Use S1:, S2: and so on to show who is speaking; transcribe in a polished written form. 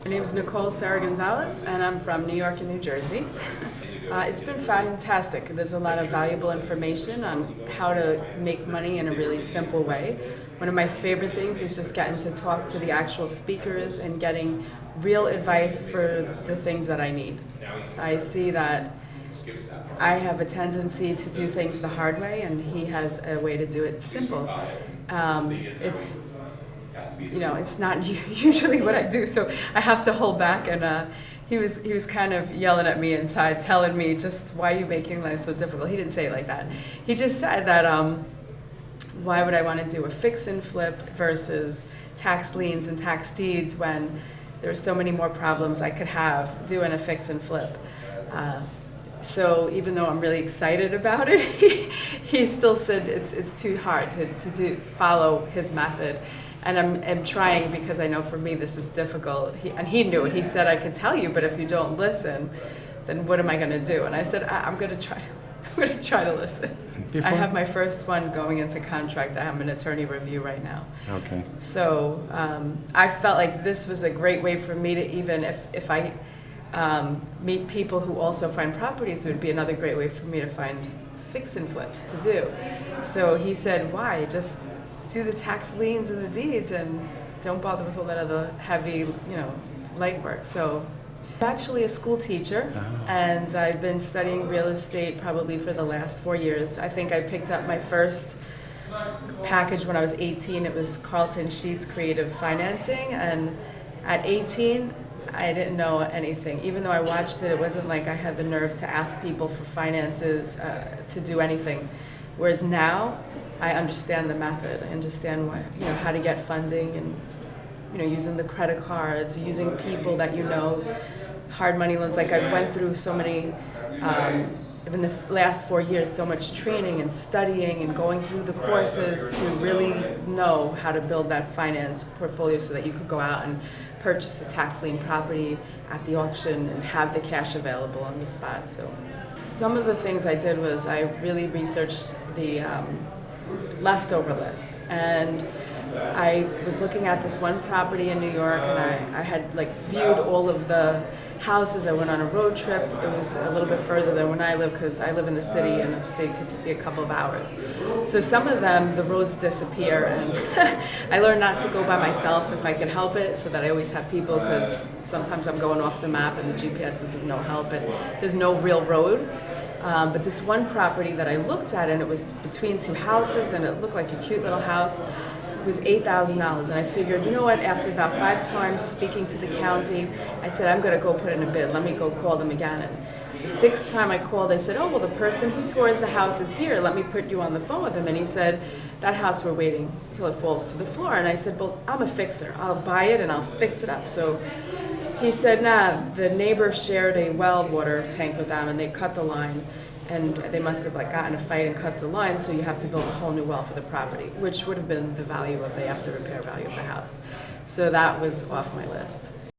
S1: My name is Nicole Sarah Gonzalez, and I'm from New York and New Jersey. It's been fantastic. There's a lot of valuable information on how to make money in a really simple way. One of my favorite things is just getting to talk to the actual speakers and getting real advice for the things that I need. I see that I have a tendency to do things the hard way, and he has a way to do it simple. It's not usually what I do, so I have to hold back. And he was kind of yelling at me inside, telling me just, why are you making life so difficult? He didn't say it like that. He just said that why would I want to do a fix and flip versus tax liens and tax deeds when there are so many more problems I could have doing a fix and flip. So even though I'm really excited about it, he still said it's too hard to follow his method. And I'm trying, because I know for me this is difficult. He knew it. He said, I can tell you, but if you don't listen, then what am I going to do? And I said, I'm going to try. I'm going to try to listen. I have my first one going into contract. I have an attorney review right now.
S2: Okay.
S1: So I felt like this was a great way for me to, even if I meet people who also find properties, it would be another great way for me to find fix and flips to do. So he said, why? Just do the tax liens and the deeds and don't bother with all that other heavy, light work. So I'm actually a school teacher, and I've been studying real estate probably for the last 4 years. I think I picked up my first package when I was 18. It was Carlton Sheets Creative Financing, and at 18, I didn't know anything. Even though I watched it, it wasn't like I had the nerve to ask people for finances to do anything. Whereas now, I understand the method. I understand how to get funding, and using the credit cards, using people that hard money loans. Like I've went through so many, in the last 4 years, so much training and studying and going through the courses to really know how to build that finance portfolio so that you could go out and purchase a tax lien property at the auction and have the cash available on the spot. So some of the things I did was I really researched the leftover list, and I was looking at this one property in New York, and I had viewed all of the houses. I went on a road trip. It was a little bit further than when I live, because I live in the city, and upstate could take me a couple of hours. So some of them, the roads disappear, and I learned not to go by myself if I could help it, so that I always have people, because sometimes I'm going off the map and the GPS is of no help, and there's no real road. But this one property that I looked at, and it was between two houses, and it looked like a cute little house, it was $8,000. And I figured, you know what, after about 5 times speaking to the county, I said, I'm going to go put in a bid. Let me go call them again. And the 6th time I called, they said, oh, well, the person who tours the house is here. Let me put you on the phone with him. And he said, that house, we're waiting till it falls to the floor. And I said, well, I'm a fixer. I'll buy it and I'll fix it up. So he said, nah, the neighbor shared a well water tank with them, and they cut the line, and they must have gotten a fight and cut the line, so you have to build a whole new well for the property, which would have been the value of the after repair value of the house. So that was off my list.